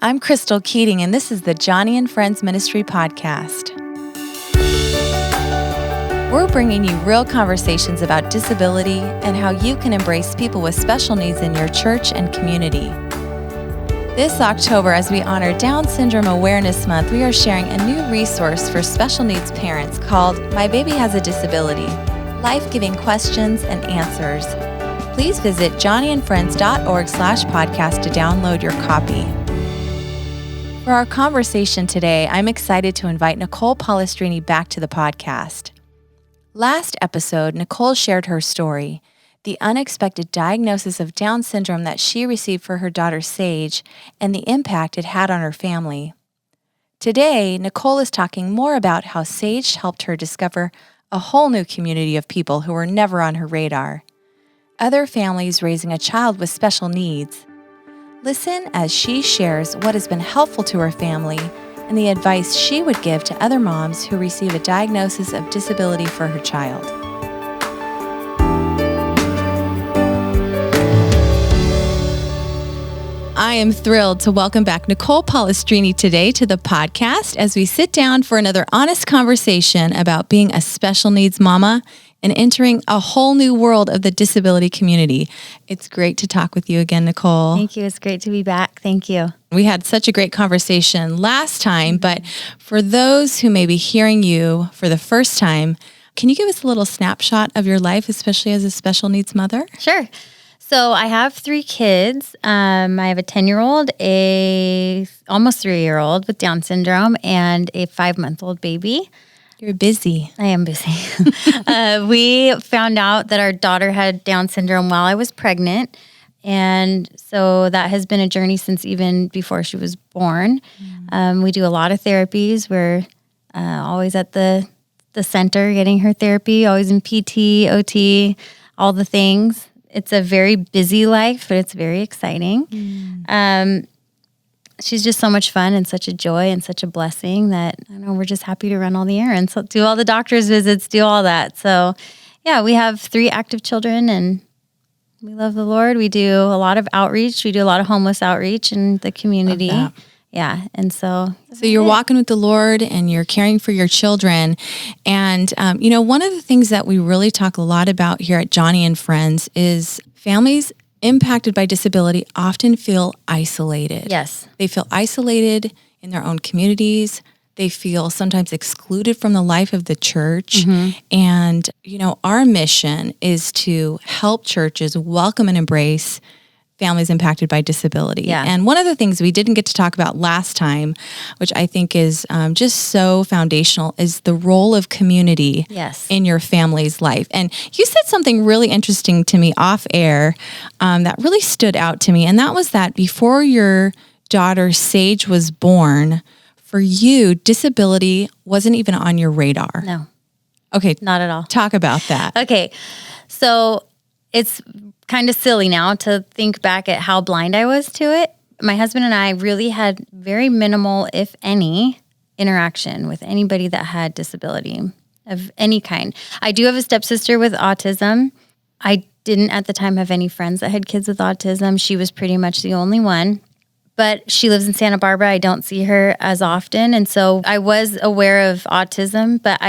I'm Crystal Keating, and this is the Johnny and Friends Ministry Podcast. We're bringing you real conversations about disability and how you can embrace people with special needs in your church and community. This October, as we honor Down Syndrome Awareness Month, we are sharing a new resource for special needs parents called My Baby Has a Disability, Life-Giving Questions and Answers. Please visit johnnyandfriends.org/podcast to download your copy. For our conversation today, I'm excited to invite Nicole Pollastrini back to the podcast. Last episode, Nicole shared her story, the unexpected diagnosis of Down syndrome that she received for her daughter Sage, and the impact it had on her family. Today, Nicole is talking more about how Sage helped her discover a whole new community of people who were never on her radar. Other families raising a child with special needs. Listen as she shares what has been helpful to her family and the advice she would give to other moms who receive a diagnosis of disability for her child. I am thrilled to welcome back Nicole Pollastrini today to the podcast as we sit down for another honest conversation about being a special needs mama and entering a whole new world of the disability community. It's great to talk with you again, Nicole. Thank you. It's great to be back. Thank you. We had such a great conversation last time, but for those who may be hearing you for the first time, can you give us a little snapshot of your life, especially as a special needs mother? Sure. So I have 3 kids. I have a 10-year-old, a almost 3-year-old with Down syndrome, and a 5-month-old baby. You're busy. I am busy. We found out that our daughter had Down syndrome while I was pregnant. And so that has been a journey since even before she was born. We do a lot of therapies. We're always at the center getting her therapy, always in PT, OT, all the things. It's a very busy life, but it's very exciting. She's just so much fun and such a joy and such a blessing that I know we're just happy to run all the errands, do all the doctor's visits, do all that. So yeah, we have 3 active children and we love the Lord. We do a lot of outreach. We do a lot of homeless outreach in the community. Yeah. And so you're walking with the Lord and you're caring for your children. And, one of the things that we really talk a lot about here at Johnny and Friends is families impacted by disability often feel isolated. yes. They feel isolated in their own communities. They feel sometimes excluded from the life of the church. And, our mission is to help churches welcome and embrace families impacted by disability. Yeah. And one of the things we didn't get to talk about last time, which I think is just so foundational, is the role of community Yes. in your family's life. And you said something really interesting to me off air that really stood out to me. And that was that before your daughter Sage was born, for you, disability wasn't even on your radar. No, Okay. not at all. Talk about that. Okay. So it's kind of silly now to think back at how blind I was to it. My husband and I really had very minimal, if any, interaction with anybody that had disability of any kind. I do have a stepsister with autism. I didn't at the time have any friends that had kids with autism. She was pretty much the only one. But she lives in Santa Barbara. I don't see her as often. And so I was aware of autism, but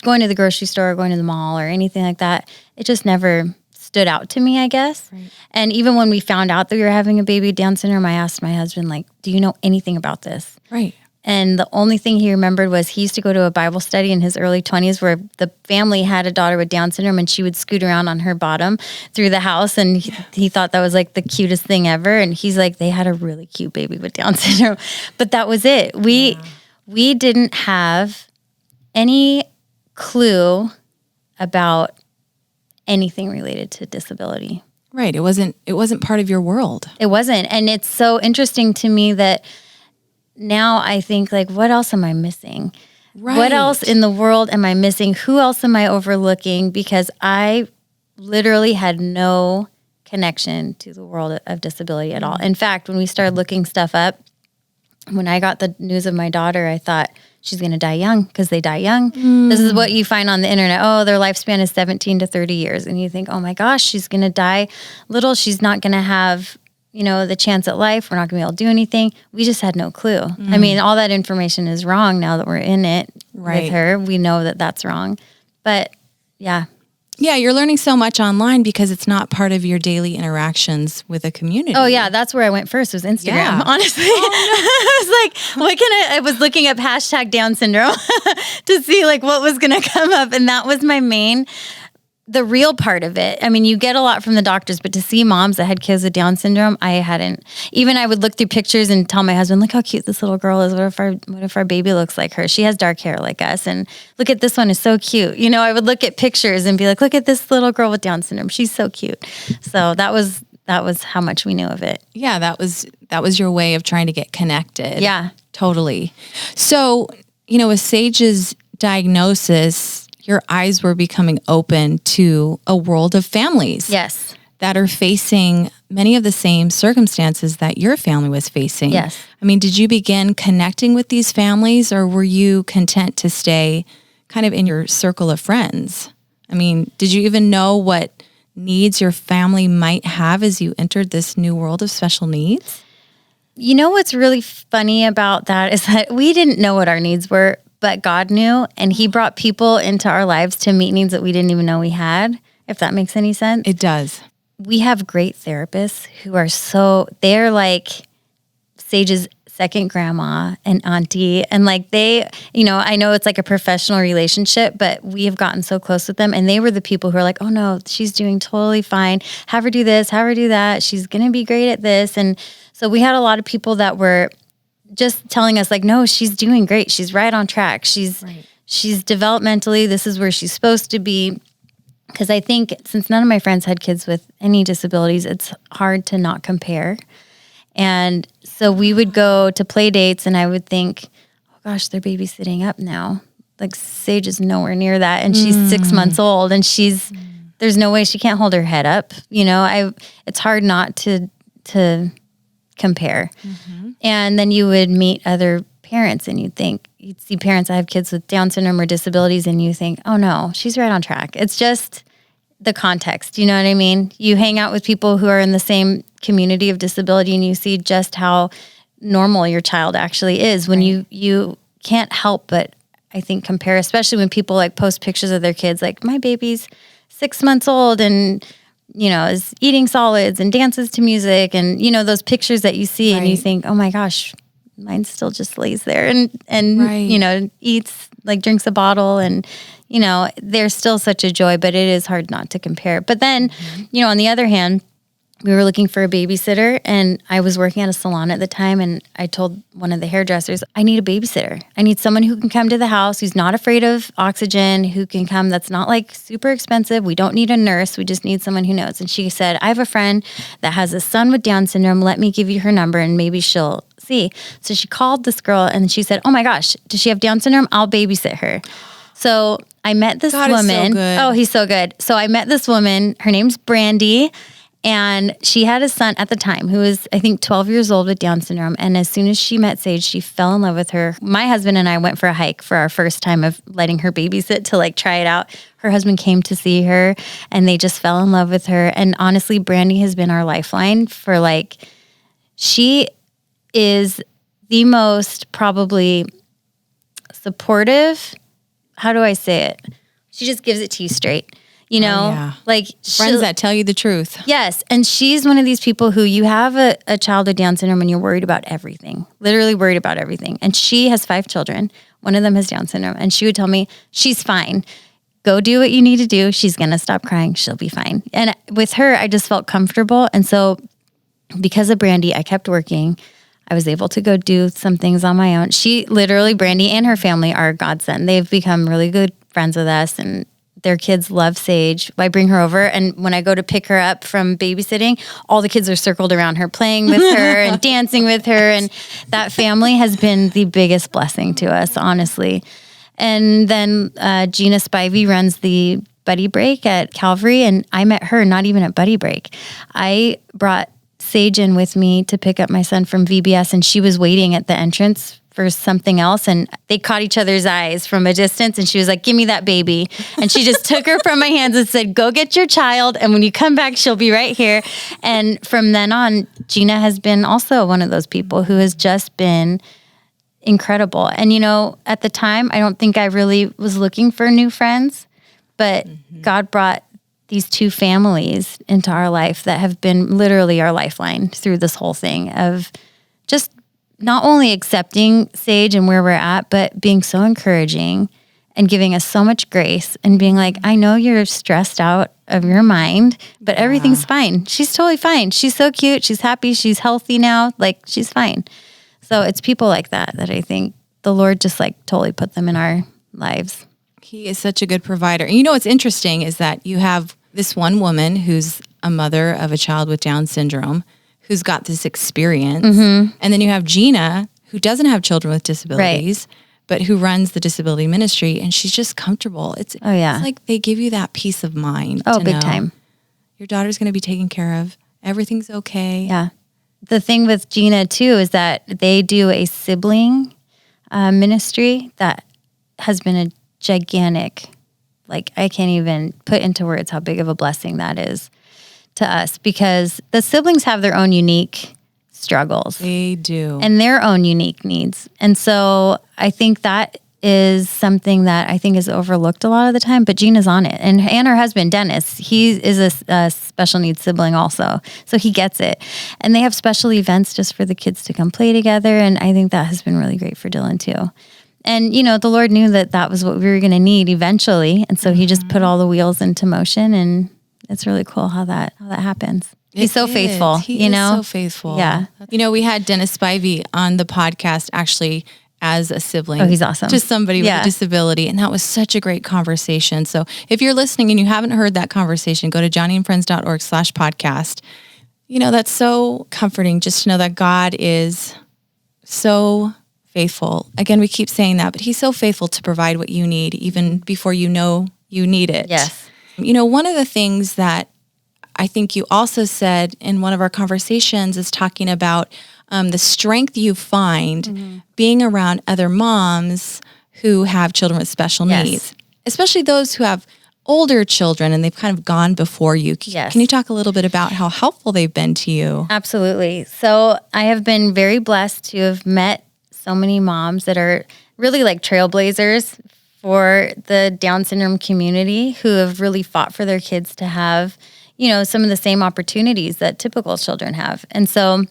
going to the grocery store, or going to the mall or anything like that, it just never stood out to me, I guess. Right. And even when we found out that we were having a baby with Down syndrome, I asked my husband, do you know anything about this? Right. And the only thing he remembered was he used to go to a Bible study in his early 20s where the family had a daughter with Down syndrome and she would scoot around on her bottom through the house. And he thought that was the cutest thing ever. And he's like, they had a really cute baby with Down syndrome. But that was it. We didn't have any clue about anything related to disability. Right. It wasn't part of your world. It wasn't. And it's so interesting to me that now I think what else am I missing? Right. What else in the world am I missing? Who else am I overlooking? Because I literally had no connection to the world of disability at all. In fact, when we started looking stuff up, when I got the news of my daughter, I thought, she's going to die young because they die young. This is what you find on the internet. Oh, their lifespan is 17 to 30 years. And you think, oh my gosh, she's going to die little. She's not going to have the chance at life. We're not going to be able to do anything. We just had no clue. I mean, all that information is wrong now that we're in it with her. We know that that's wrong. But yeah. Yeah, you're learning so much online because it's not part of your daily interactions with a community. Oh yeah, that's where I went first was Instagram, honestly. I was like, I was looking up hashtag Down syndrome to see like what was going to come up. And that was the real part of it. I mean, you get a lot from the doctors, but to see moms that had kids with Down syndrome, I hadn't. Even I would look through pictures and tell my husband, look how cute this little girl is. What if our baby looks like her? She has dark hair like us. And look at this one is so cute. I would look at pictures and be like, look at this little girl with Down syndrome. She's so cute. So that was how much we knew of it. Yeah, that was your way of trying to get connected. Yeah. Totally. So, with Sage's diagnosis, your eyes were becoming open to a world of families. Yes. That are facing many of the same circumstances that your family was facing. Yes. I mean, did you begin connecting with these families, or were you content to stay kind of in your circle of friends? I mean, did you even know what needs your family might have as you entered this new world of special needs? What's really funny about that is that we didn't know what our needs were, but God knew, and He brought people into our lives to meet needs that we didn't even know we had, if that makes any sense. It does. We have great therapists who are they're like Sage's second grandma and auntie. And like I know it's like a professional relationship, but we have gotten so close with them. And they were the people who are like, oh no, she's doing totally fine. Have her do this, have her do that. She's going to be great at this. And so we had a lot of people that were just telling us like, no, she's doing great. She's right on track. She's developmentally, this is where she's supposed to be. Because I think since none of my friends had kids with any disabilities, it's hard to not compare. And so we would go to play dates and I would think, oh gosh, they're babysitting up now. Like Sage is nowhere near that. And she's 6 months old and there's no way she can't hold her head up. It's hard not to compare. Mm-hmm. And then you would meet other parents and you'd see parents that have kids with Down syndrome or disabilities and you think, oh no, she's right on track. It's just the context, you know what I mean? You hang out with people who are in the same community of disability and you see just how normal your child actually is when you can't help but I think compare, especially when people like post pictures of their kids, like my baby's 6 months old and is eating solids and dances to music and, those pictures that you see and you think, oh my gosh, mine still just lays there and eats, like drinks a bottle and, there's still such a joy, but it is hard not to compare. But then, on the other hand, we were looking for a babysitter and I was working at a salon at the time and I told one of the hairdressers, I need a babysitter. I need someone who can come to the house, who's not afraid of oxygen, who can come, that's not like super expensive. We don't need a nurse. We just need someone who knows. And she said, I have a friend that has a son with Down syndrome. Let me give you her number and maybe she'll see. So she called this girl and she said, oh my gosh, does she have Down syndrome? I'll babysit her. So I met this woman. Is so good. Oh, he's so good. So I met this woman. Her name's Brandy. And she had a son at the time who was, I think, 12 years old with Down syndrome. And as soon as she met Sage, she fell in love with her. My husband and I went for a hike for our first time of letting her babysit to like try it out. Her husband came to see her and they just fell in love with her. And honestly, Brandy has been our lifeline for she is the most probably supportive. How do I say it? She just gives it to you straight. Like friends that tell you the truth. Yes. And she's one of these people who you have a child with Down syndrome and you're worried about everything, literally worried about everything. And she has 5 children. One of them has Down syndrome. And she would tell me, she's fine. Go do what you need to do. She's going to stop crying. She'll be fine. And with her, I just felt comfortable. And so because of Brandy, I kept working. I was able to go do some things on my own. She literally, Brandy and her family are a godsend. They've become really good friends with us and their kids love Sage. I bring her over and when I go to pick her up from babysitting, all the kids are circled around her, playing with her and dancing with her. And that family has been the biggest blessing to us, honestly. And then Gina Spivey runs the Buddy Break at Calvary and I met her not even at Buddy Break. I brought Sage in with me to pick up my son from VBS and she was waiting at the entrance for something else, and they caught each other's eyes from a distance, and she was like, give me that baby. And she just took her from my hands and said, go get your child, and when you come back, she'll be right here. And from then on, Gina has been also one of those people who has just been incredible. And, at the time, I don't think I really was looking for new friends, but God brought these two families into our life that have been literally our lifeline through this whole thing of just not only accepting Sage and where we're at, but being so encouraging and giving us so much grace and being like, I know you're stressed out of your mind, but everything's fine. She's totally fine. She's so cute. She's happy. She's healthy now. Like, she's fine. So it's people like that I think the Lord just totally put them in our lives. He is such a good provider. And what's interesting is that you have this one woman who's a mother of a child with Down syndrome who's got this experience. And then you have Gina, who doesn't have children with disabilities, but who runs the disability ministry, and she's just comfortable. It's like they give you that peace of mind. Oh, big time. Your daughter's going to be taken care of. Everything's okay. Yeah. The thing with Gina, too, is that they do a sibling ministry that has been a gigantic, I can't even put into words how big of a blessing that is to us, because the siblings have their own unique struggles. They do. And their own unique needs. And so I think that is something that I think is overlooked a lot of the time, but Gina's on it. And her husband, Dennis, he is a special needs sibling also. So he gets it. And they have special events just for the kids to come play together. And I think that has been really great for Dylan too. And, the Lord knew that was what we were going to need eventually. And so he just put all the wheels into motion, and it's really cool how that happens. He's so faithful, He is so faithful. Yeah. We had Dennis Spivey on the podcast actually as a sibling. Oh, he's awesome. Just somebody with a disability. And that was such a great conversation. So if you're listening and you haven't heard that conversation, go to johnnyandfriends.org/podcast. That's so comforting just to know that God is so faithful. Again, we keep saying that, but he's so faithful to provide what you need even before you know you need it. Yes. One of the things that I think you also said in one of our conversations is talking about the strength you find being around other moms who have children with special needs, especially those who have older children and they've kind of gone before you. Yes. Can you talk a little bit about how helpful they've been to you? Absolutely. So I have been very blessed to have met so many moms that are really trailblazers for the Down syndrome community who have really fought for their kids to have, some of the same opportunities that typical children have. And so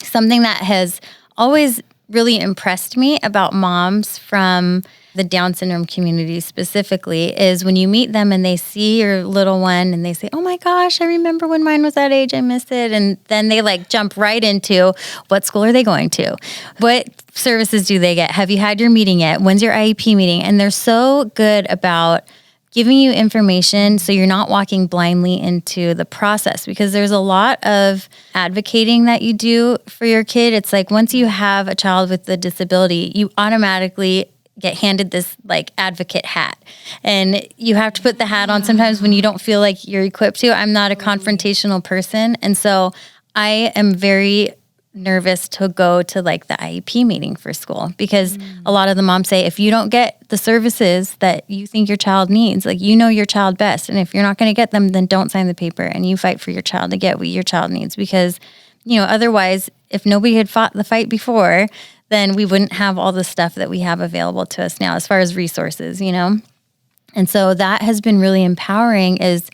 something that has always really impressed me about moms from the Down syndrome community specifically is when you meet them and they see your little one and they say, oh my gosh, I remember when mine was that age, I missed it. And then they jump right into what school are they going to? What services do they get? Have you had your meeting yet? When's your IEP meeting? And they're so good about giving you information so you're not walking blindly into the process, because there's a lot of advocating that you do for your kid. It's once you have a child with a disability, you automatically get handed this advocate hat, and you have to put the hat on sometimes when you don't feel like you're equipped to. I'm not a confrontational person, and so I am very nervous to go to the IEP meeting for school, because a lot of the moms say, if you don't get the services that you think your child needs, your child best, and if you're not going to get them, then don't sign the paper and you fight for your child to get what your child needs, because otherwise, if nobody had fought the fight before, then we wouldn't have all the stuff that we have available to us now as far as resources, And so that has been really empowering, is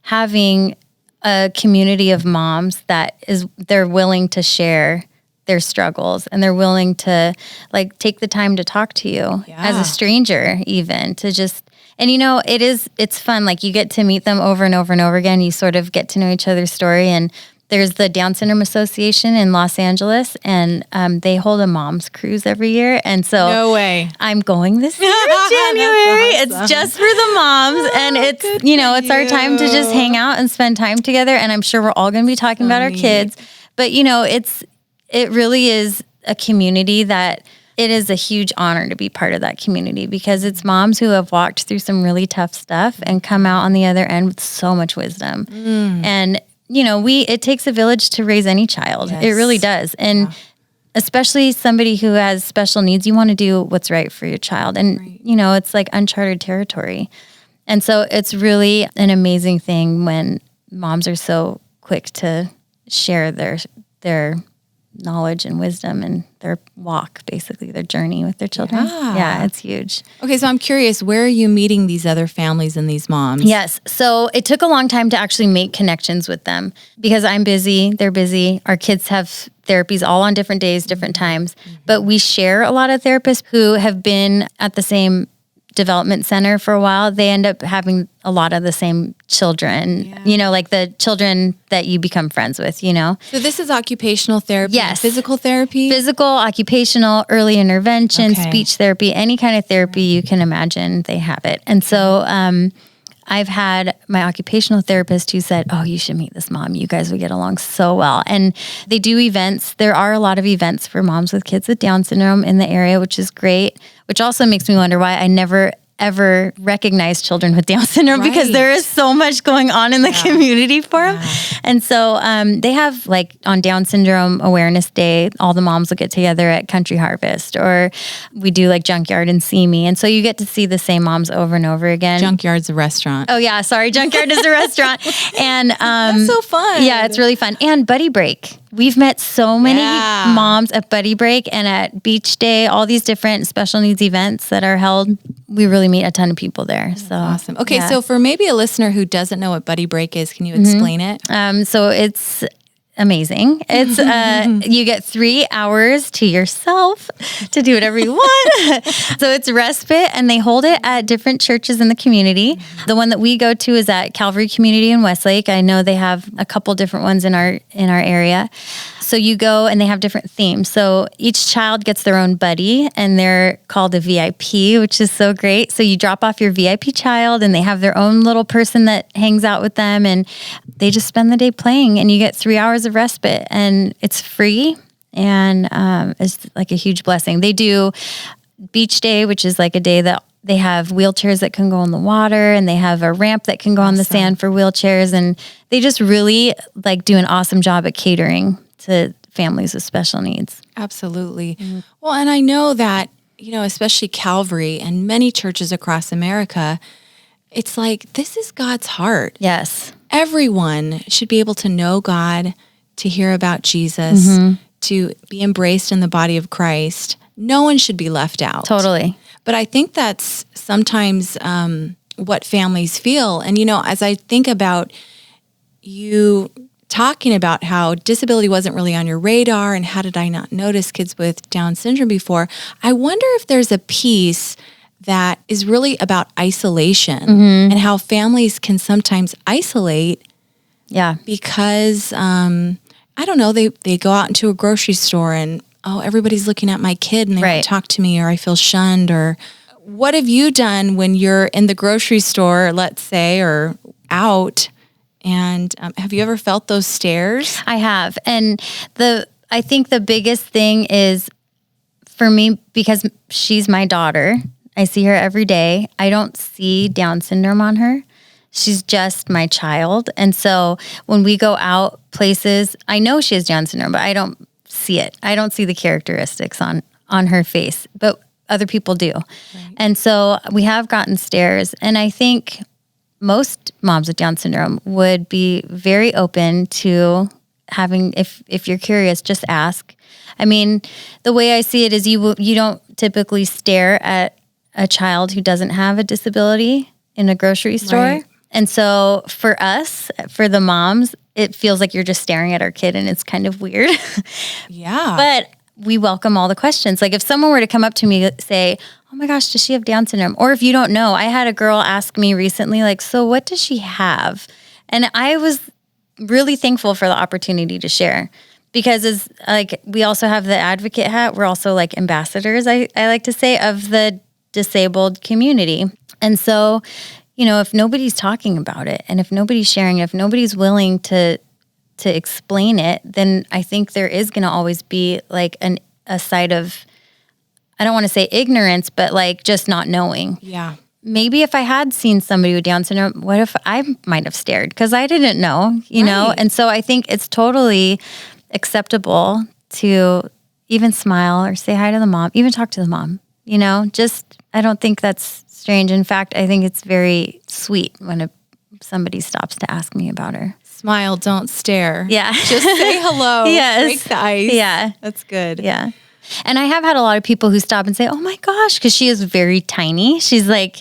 having a community of moms they're willing to share their struggles, and they're willing to take the time to talk to you as a stranger, even to just, and it's fun. You get to meet them over and over and over again. You sort of get to know each other's story, and there's the Down Syndrome Association in Los Angeles, and they hold a mom's cruise every year. And so no way. I'm going this year in January. Awesome. It's just for the moms. And it's, it's our time to just hang out and spend time together. And I'm sure we're all going to be talking about our kids. But, it really is a community that it is a huge honor to be part of that community, because it's moms who have walked through some really tough stuff and come out on the other end with so much wisdom. And it takes a village to raise any child. Yes. It really does. And especially somebody who has special needs, you want to do what's right for your child. And, it's like uncharted territory. And so it's really an amazing thing when moms are so quick to share their knowledge and wisdom and their walk, basically their journey with their children. Yeah, it's huge. Okay, so I'm curious, where are you meeting these other families and these moms? Yes, so it took a long time to actually make connections with them because I'm busy, they're busy. Our kids have therapies all on different days, different times, but we share a lot of therapists who have been at the same development center for a while. They end up having a lot of the same children, like the children that you become friends with, So this is occupational therapy, yes. Physical therapy? Physical, occupational, early intervention, speech therapy, any kind of therapy you can imagine, they have it. And so I've had my occupational therapist who said, oh, you should meet this mom. You guys would get along so well. And they do events. There are a lot of events for moms with kids with Down syndrome in the area, which is great, which also makes me wonder why I never ever recognize children with Down syndrome because there is so much going on in the community for them. And so they have like on Down syndrome awareness day, all the moms will get together at Country Harvest, or we do like Junkyard and See Me. And so you get to see the same moms over and over again. Junkyard's a restaurant. Oh yeah, sorry. Junkyard is a restaurant. And that's so fun. Yeah, it's really fun. And Buddy Break. We've met so many moms at Buddy Break and at Beach Day, all these different special needs events that are held. We really meet a ton of people there. So awesome. Okay, so for maybe a listener who doesn't know what Buddy Break is, can you explain it? So it's amazing. It's you get 3 hours to yourself to do whatever you want. So it's respite, and they hold it at different churches in the community. The one that we go to is at Calvary Community in Westlake. I know they have a couple different ones in our area. So you go and they have different themes. So each child gets their own buddy, and they're called a VIP, which is so great. So you drop off your VIP child and they have their own little person that hangs out with them, and they just spend the day playing, and you get 3 hours of respite, and it's free. And it's like a huge blessing. They do Beach Day, which is like a day that they have wheelchairs that can go in the water, and they have a ramp that can go on the sand for wheelchairs. And they just really like do an awesome job at catering to families with special needs. Absolutely. Well, and I know that, especially Calvary and many churches across America, it's like, this is God's heart. Yes. Everyone should be able to know God, to hear about Jesus, to be embraced in the body of Christ. No one should be left out. Totally. But I think that's sometimes what families feel. And, as I think about you talking about how disability wasn't really on your radar and how did I not notice kids with Down syndrome before, I wonder if there's a piece that is really about isolation and how families can sometimes isolate because, I don't know, they go out into a grocery store and, everybody's looking at my kid and they won't talk to me, or I feel shunned. Or what have you done when you're in the grocery store, let's say, or out? And have you ever felt those stares? I have. And I think the biggest thing is for me, because she's my daughter, I see her every day. I don't see Down syndrome on her. She's just my child. And so when we go out places, I know she has Down syndrome, but I don't see it. I don't see the characteristics on her face, but other people do. Right. And so we have gotten stares. And I think most moms with Down syndrome would be very open to having, if you're curious, just ask. I mean, the way I see it is you don't typically stare at a child who doesn't have a disability in a grocery store. Right. And so for us, for the moms, it feels like you're just staring at our kid, and it's kind of weird. Yeah. But we welcome all the questions. Like if someone were to come up to me and say, oh my gosh, does she have Down syndrome? Or if you don't know, I had a girl ask me recently, like, so what does she have? And I was really thankful for the opportunity to share, because as like we also have the advocate hat. We're also like ambassadors, I like to say, of the disabled community. And so, if nobody's talking about it, and if nobody's sharing it, if nobody's willing to explain it, then I think there is going to always be like a side of, I don't want to say ignorance, but like just not knowing. Yeah. Maybe if I had seen somebody with Down syndrome, what if I might have stared? Because I didn't know, you know? And so I think it's totally acceptable to, even smile or say hi to the mom, even talk to the mom, I don't think that's strange. In fact, I think it's very sweet when somebody stops to ask me about her. Smile, don't stare. Yeah. Just say hello. Yes. Break the ice. Yeah. That's good. Yeah. And I have had a lot of people who stop and say, oh my gosh, because she is very tiny. She's like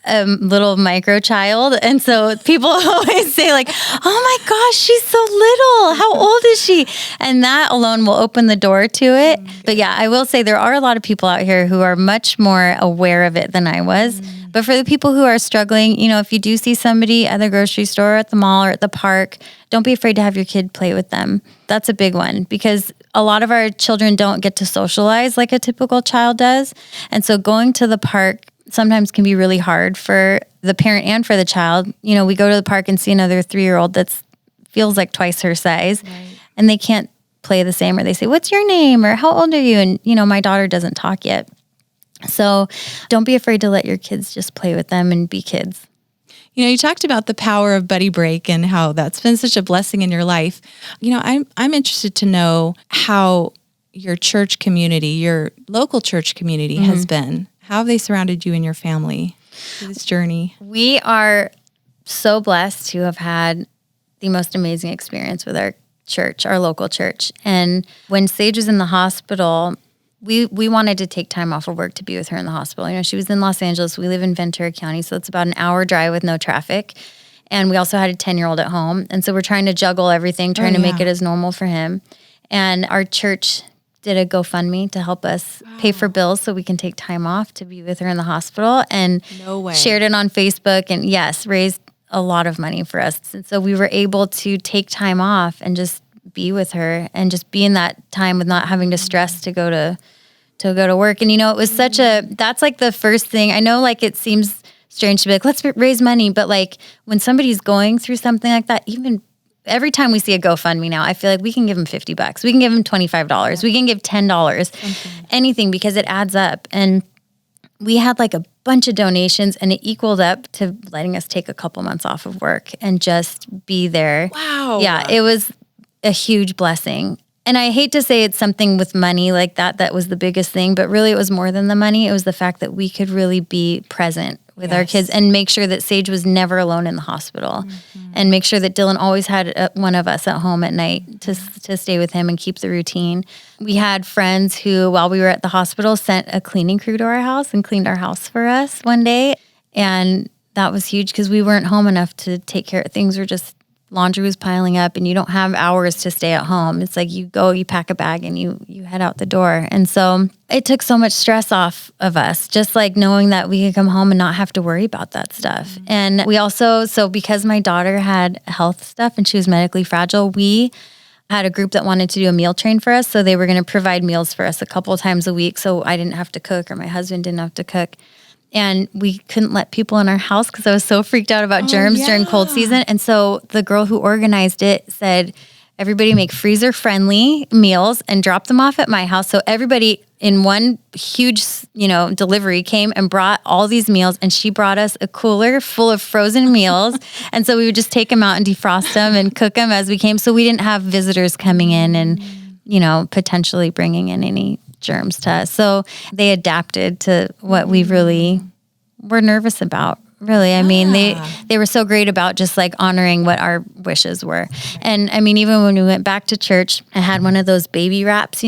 a little micro child. And so people always say like, oh my gosh, she's so little. How old is she? And that alone will open the door to it. But yeah, I will say there are a lot of people out here who are much more aware of it than I was. But for the people who are struggling, if you do see somebody at the grocery store, at the mall, or at the park, don't be afraid to have your kid play with them. That's a big one because a lot of our children don't get to socialize like a typical child does. And so going to the park sometimes can be really hard for the parent and for the child. We go to the park and see another 3-year-old that feels like twice her size, and they can't play the same, or they say, what's your name? Or how old are you? And, my daughter doesn't talk yet. So don't be afraid to let your kids just play with them and be kids. You talked about the power of Buddy Break and how that's been such a blessing in your life. I'm interested to know how your church community, your local church community has been. How have they surrounded you and your family through this journey? We are so blessed to have had the most amazing experience with our church, our local church. And when Sage was in the hospital, we wanted to take time off of work to be with her in the hospital. She was in Los Angeles. We live in Ventura County, so it's about an hour drive with no traffic. And we also had a 10-year-old at home. And so we're trying to juggle everything, trying to make it as normal for him. And our church did a GoFundMe to help us pay for bills so we can take time off to be with her in the hospital. And shared it on Facebook and, yes, raised a lot of money for us. And so we were able to take time off and just be with her and just be in that time with not having to stress to go to work. And, it was that's like the first thing. I know like it seems strange to be like, let's raise money. But like when somebody's going through something like that, even every time we see a GoFundMe now, I feel like we can give them $50. We can give them $25. We can give $10, anything, because it adds up. And we had like a bunch of donations and it equaled up to letting us take a couple months off of work and just be there. Wow. Yeah, it was a huge blessing. And I hate to say it's something with money like that was the biggest thing, but really it was more than the money. It was the fact that we could really be present with our kids and make sure that Sage was never alone in the hospital and make sure that Dylan always had one of us at home at night to stay with him and keep the routine. We had friends who, while we were at the hospital, sent a cleaning crew to our house and cleaned our house for us one day. And that was huge because we weren't home enough to take care of things. Laundry was piling up and you don't have hours to stay at home. It's like you go, you pack a bag and you head out the door. And so it took so much stress off of us, just like knowing that we could come home and not have to worry about that stuff. And we also, because my daughter had health stuff and she was medically fragile, we had a group that wanted to do a meal train for us. So they were going to provide meals for us a couple of times a week. So I didn't have to cook or my husband didn't have to cook. And we couldn't let people in our house because I was so freaked out about germs during cold season. And so the girl who organized it said, everybody make freezer-friendly meals and drop them off at my house. So everybody in one huge, delivery came and brought all these meals. And she brought us a cooler full of frozen meals. And so we would just take them out and defrost them and cook them as we came. So we didn't have visitors coming in and, potentially bringing in any germs to us. So they adapted to what we really were nervous about. Really. I mean, they were so great about just like honoring what our wishes were. And I mean, even when we went back to church, I had one of those baby wraps,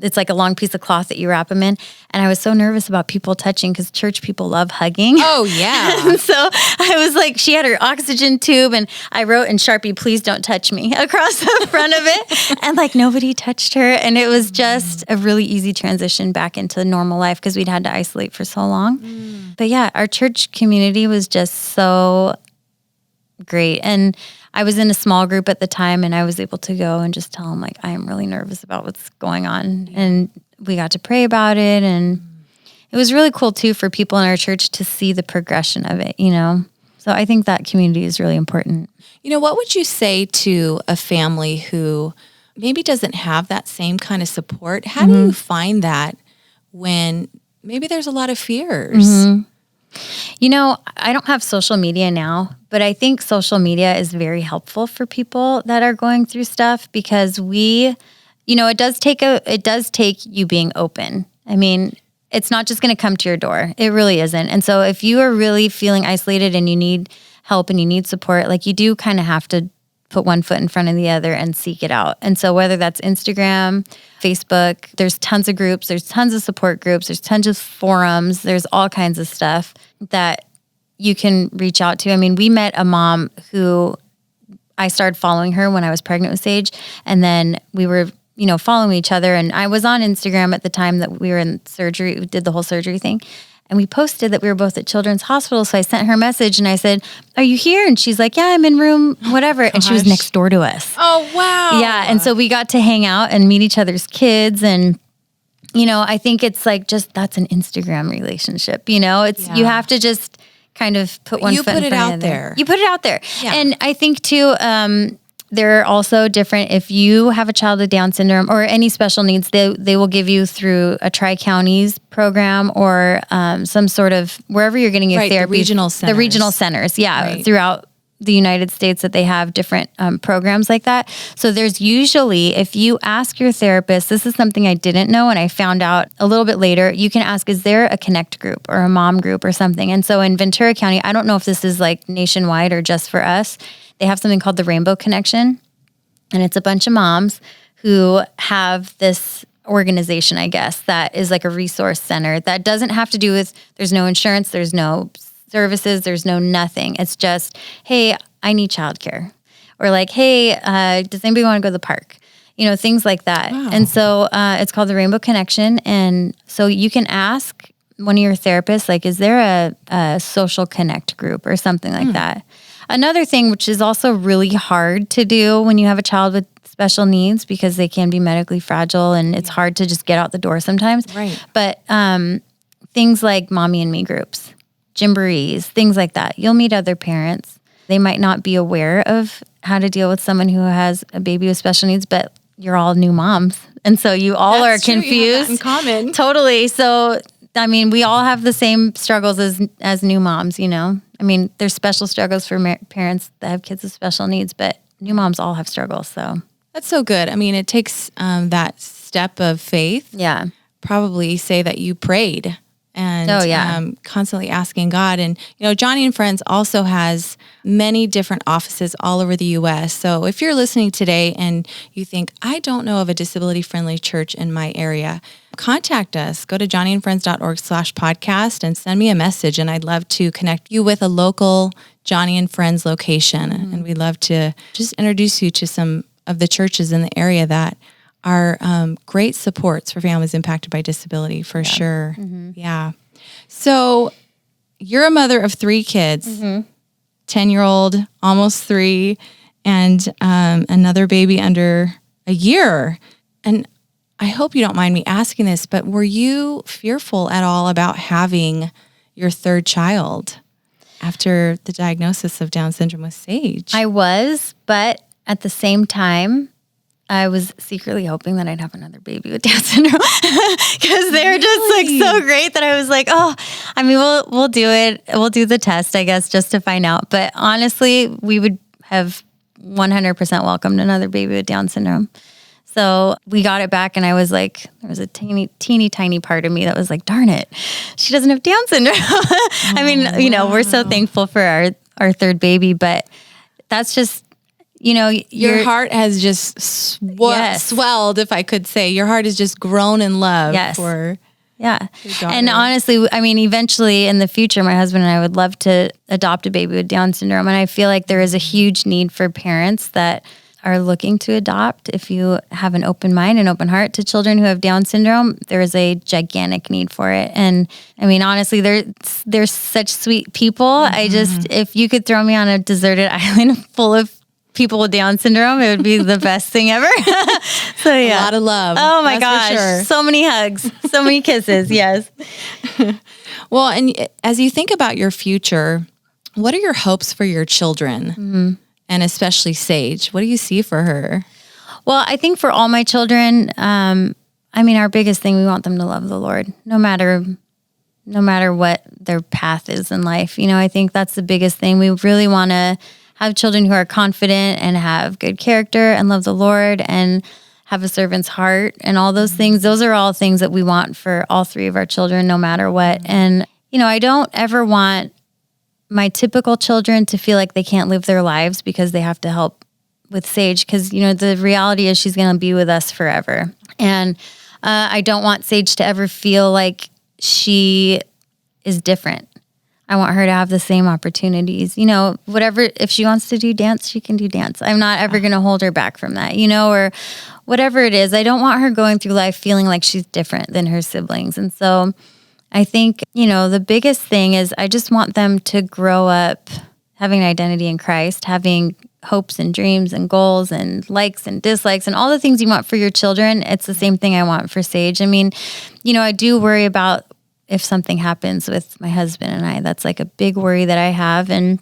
it's like a long piece of cloth that you wrap them in. And I was so nervous about people touching because church people love hugging. Oh, yeah. And so I was like, she had her oxygen tube and I wrote in Sharpie, please don't touch me across the front of it. And like nobody touched her. And it was just a really easy transition back into normal life because we'd had to isolate for so long. But yeah, our church community was just so great. And I was in a small group at the time and I was able to go and just tell them like, I am really nervous about what's going on. And we got to pray about it. And it was really cool too for people in our church to see the progression of it, So I think that community is really important. What would you say to a family who maybe doesn't have that same kind of support? How do you find that when maybe there's a lot of fears? I don't have social media now, but I think social media is very helpful for people that are going through stuff because we it does take you being open. I mean, it's not just going to come to your door. It really isn't. And so if you are really feeling isolated and you need help and you need support, like you do kind of have to put one foot in front of the other and seek it out. And so whether that's Instagram, Facebook, there's tons of groups, there's tons of support groups, there's tons of forums, there's all kinds of stuff that you can reach out to. I mean, we met a mom who I started following her when I was pregnant with Sage, and then we were following each other. And I was on Instagram at the time that we were in surgery, we did the whole surgery thing. And we posted that we were both at Children's Hospital. So I sent her a message and I said, "Are you here?" And she's like, "Yeah, I'm in room whatever." And she was next door to us. Oh, wow. Yeah. And so we got to hang out and meet each other's kids. And, I think it's like that's an Instagram relationship. You have to just kind of put one foot in front of the other. You put it out there. You put it out there. Yeah. And I think too, they're also different. If you have a child with Down syndrome or any special needs, they will give you through a Tri-Counties program or some sort of, wherever you're getting your therapy. The regional centers. The regional centers, throughout the United States, that they have different programs like that. So there's usually, if you ask your therapist, this is something I didn't know and I found out a little bit later, you can ask, is there a Connect group or a mom group or something? And so in Ventura County, I don't know if this is like nationwide or just for us, they have something called the Rainbow Connection. And it's a bunch of moms who have this organization, I guess, that is like a resource center that doesn't have to do with, there's no insurance, there's no services, there's no nothing. It's just, hey, I need childcare. Or like, hey, does anybody want to go to the park? Things like that. Wow. And so it's called the Rainbow Connection. And so you can ask one of your therapists, like, is there a social connect group or something like that? Another thing, which is also really hard to do when you have a child with special needs, because they can be medically fragile and it's hard to just get out the door sometimes. Right. But things like mommy and me groups, gymborees, things like that. You'll meet other parents. They might not be aware of how to deal with someone who has a baby with special needs, but you're all new moms. And so you all are confused. You have that in common. Totally. So, I mean, we all have the same struggles as new moms, I mean, there's special struggles for parents that have kids with special needs, but new moms all have struggles. So that's so good. I mean, it takes that step of faith. Yeah. Probably say that you prayed and constantly asking God. And, Johnny and Friends also has many different offices all over the U.S. So if you're listening today and you think, I don't know of a disability-friendly church in my area, contact us. Go to johnnyandfriends.org/podcast and send me a message. And I'd love to connect you with a local Johnny and Friends location. Mm-hmm. And we'd love to just introduce you to some of the churches in the area that are great supports for families impacted by disability, for sure. Mm-hmm. Yeah. So you're a mother of 3 kids, 10-year-old, almost 3, and another baby under a year. And I hope you don't mind me asking this, but were you fearful at all about having your 3rd child after the diagnosis of Down syndrome with Sage? I was, but at the same time, I was secretly hoping that I'd have another baby with Down syndrome because they're just like so great that I was like, oh, I mean, we'll do it. We'll do the test, I guess, just to find out. But honestly, we would have 100% welcomed another baby with Down syndrome. So we got it back and I was like, there was a teeny tiny part of me that was like, darn it, she doesn't have Down syndrome. I mean, we're so thankful for our 3rd baby, but that's just, your heart has just swelled, if I could say. Your heart has just grown in love for your daughter. And honestly, I mean, eventually in the future, my husband and I would love to adopt a baby with Down syndrome. And I feel like there is a huge need for parents that are looking to adopt. If you have an open mind and open heart to children who have Down syndrome, there is a gigantic need for it. And I mean, honestly, they're such sweet people. Mm-hmm. If you could throw me on a deserted island full of people with Down syndrome, it would be the best thing ever. So yeah. A lot of love. Oh my gosh. Sure. So many hugs, so many kisses. Yes. Well, and as you think about your future, what are your hopes for your children? Mm-hmm. And especially Sage? What do you see for her? Well, I think for all my children, our biggest thing, we want them to love the Lord, no matter what their path is in life. I think that's the biggest thing. We really want to have children who are confident and have good character and love the Lord and have a servant's heart and all those things. Those are all things that we want for all three of our children, no matter what. And, I don't ever want my typical children to feel like they can't live their lives because they have to help with Sage. Because, the reality is she's going to be with us forever. And I don't want Sage to ever feel like she is different. I want her to have the same opportunities. Whatever, if she wants to do dance, she can do dance. I'm not ever going to hold her back from that, or whatever it is. I don't want her going through life feeling like she's different than her siblings. And so I think, the biggest thing is I just want them to grow up having an identity in Christ, having hopes and dreams and goals and likes and dislikes and all the things you want for your children. It's the same thing I want for Sage. I mean, I do worry about if something happens with my husband and I. That's like a big worry that I have. And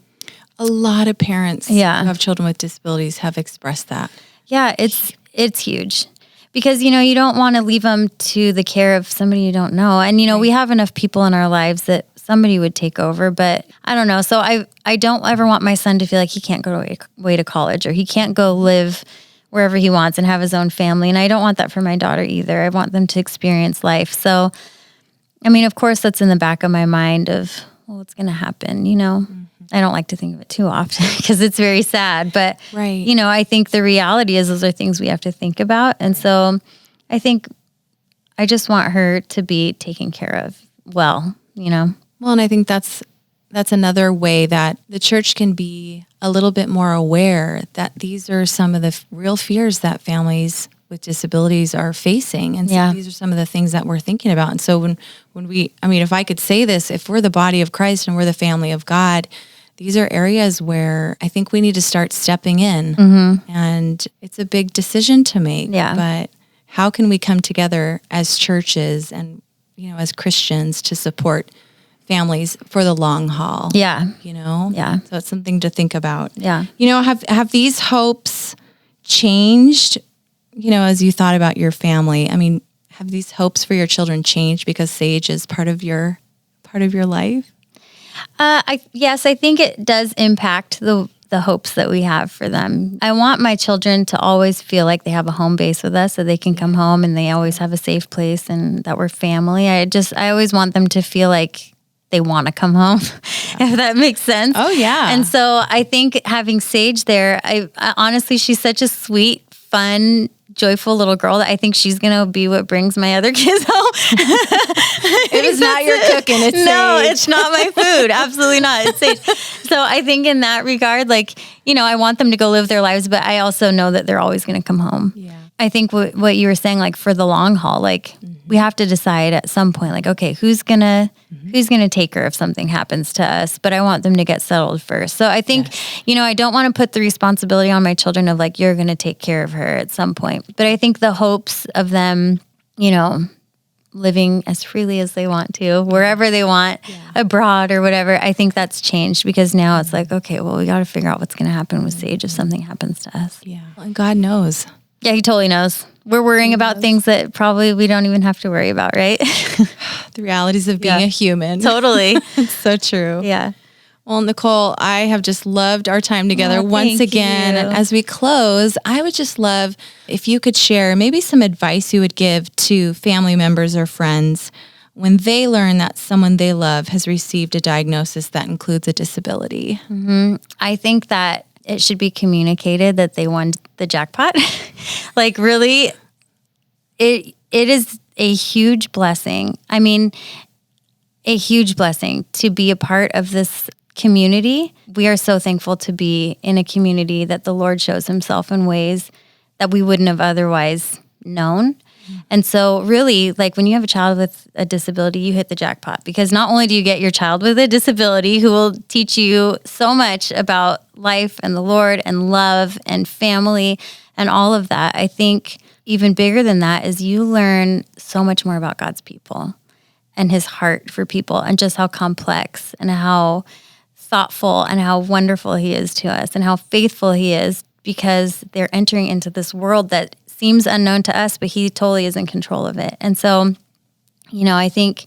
a lot of parents who have children with disabilities have expressed that. Yeah, it's huge. Because, you don't want to leave them to the care of somebody you don't know. And, we have enough people in our lives that somebody would take over, but I don't know. So I don't ever want my son to feel like he can't go away to college or he can't go live wherever he wants and have his own family. And I don't want that for my daughter either. I want them to experience life. So, I mean, of course, that's in the back of my mind of, well, what's going to happen, I don't like to think of it too often because it's very sad. But, I think the reality is those are things we have to think about. And so I think I just want her to be taken care of well. Well, and I think that's another way that the church can be a little bit more aware that these are some of the real fears that families with disabilities are facing. And so these are some of the things that we're thinking about. And so when if I could say this, if we're the body of Christ and we're the family of God, these are areas where I think we need to start stepping in. And it's a big decision to make. Yeah. But how can we come together as churches and, as Christians to support families for the long haul? Yeah. Yeah. So it's something to think about. Yeah. Have these hopes changed, as you thought about your family? I mean, have these hopes for your children changed because Sage is part of your life? Yes, I think it does impact the hopes that we have for them. I want my children to always feel like they have a home base with us, so they can come home and they always have a safe place and that we're family. I always want them to feel like they want to come home, if that makes sense. Oh, yeah. And so I think having Sage there, I honestly, she's such a sweet, fun, joyful little girl that I think she's going to be what brings my other kids home. It is not your cooking, it's No, Sage. it's not my food. Absolutely not. It's Sage. So I think in that regard, I want them to go live their lives, but I also know that they're always going to come home. Yeah. I think what you were saying, for the long haul, we have to decide at some point, okay, who's gonna take her if something happens to us? But I want them to get settled first. So I think, I don't want to put the responsibility on my children of you're gonna take care of her at some point. But I think the hopes of them, living as freely as they want to, wherever they want, abroad or whatever, I think that's changed because now it's okay, well, we got to figure out what's going to happen with Sage if something happens to us. Yeah. And God knows. Yeah, he totally knows. We're worrying about things that probably we don't even have to worry about, right? The realities of being a human. Totally. It's so true. Yeah. Well, Nicole, I have just loved our time together once thank again. you. And as we close, I would just love if you could share maybe some advice you would give to family members or friends when they learn that someone they love has received a diagnosis that includes a disability. I think that it should be communicated that they won the jackpot. Really, it is a huge blessing. I mean, a huge blessing to be a part of this community. We are so thankful to be in a community that the Lord shows himself in ways that we wouldn't have otherwise known. And so really, when you have a child with a disability, you hit the jackpot because not only do you get your child with a disability who will teach you so much about life and the Lord and love and family and all of that, I think even bigger than that is you learn so much more about God's people and his heart for people and just how complex and how thoughtful and how wonderful he is to us and how faithful he is because they're entering into this world that seems unknown to us, but he totally is in control of it. And so, I think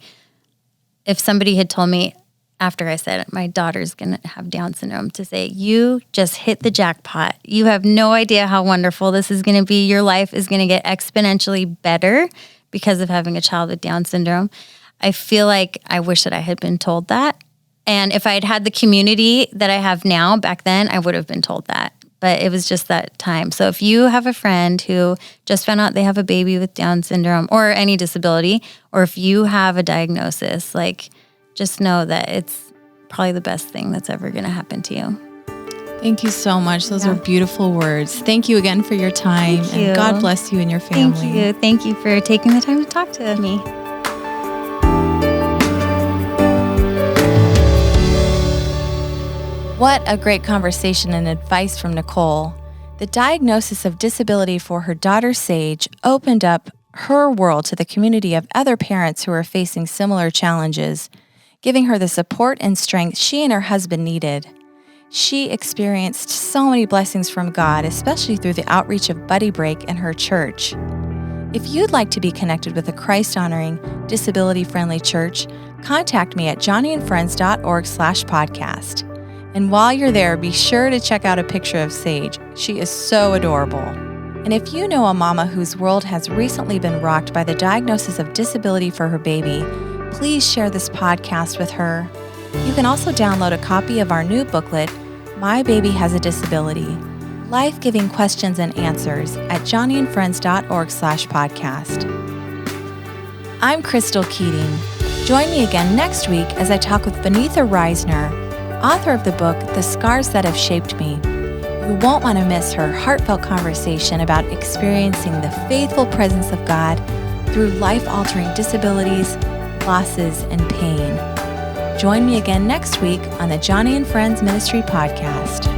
if somebody had told me after I said my daughter's going to have Down syndrome, to say, you just hit the jackpot. You have no idea how wonderful this is going to be. Your life is going to get exponentially better because of having a child with Down syndrome. I feel like I wish that I had been told that. And if I had had the community that I have now back then, I would have been told that. But it was just that time. So if you have a friend who just found out they have a baby with Down syndrome or any disability, or if you have a diagnosis, like, just know that it's probably the best thing that's ever going to happen to you. Thank you so much. Those are beautiful words. Thank you again for your time. Thank you. And God bless you and your family. Thank you. Thank you for taking the time to talk to me. What a great conversation and advice from Nicole. The diagnosis of disability for her daughter, Sage, opened up her world to the community of other parents who are facing similar challenges, giving her the support and strength she and her husband needed. She experienced so many blessings from God, especially through the outreach of Buddy Break and her church. If you'd like to be connected with a Christ-honoring, disability-friendly church, contact me at johnnyandfriends.org/podcast. And while you're there, be sure to check out a picture of Sage. She is so adorable. And if you know a mama whose world has recently been rocked by the diagnosis of disability for her baby, please share this podcast with her. You can also download a copy of our new booklet, My Baby Has a Disability, Life-Giving Questions and Answers, at johnnyandfriends.org/podcast. I'm Crystal Keating. Join me again next week as I talk with Benitha Reisner, author of the book, The Scars That Have Shaped Me. You won't want to miss her heartfelt conversation about experiencing the faithful presence of God through life-altering disabilities, losses, and pain. Join me again next week on the Johnny and Friends Ministry Podcast.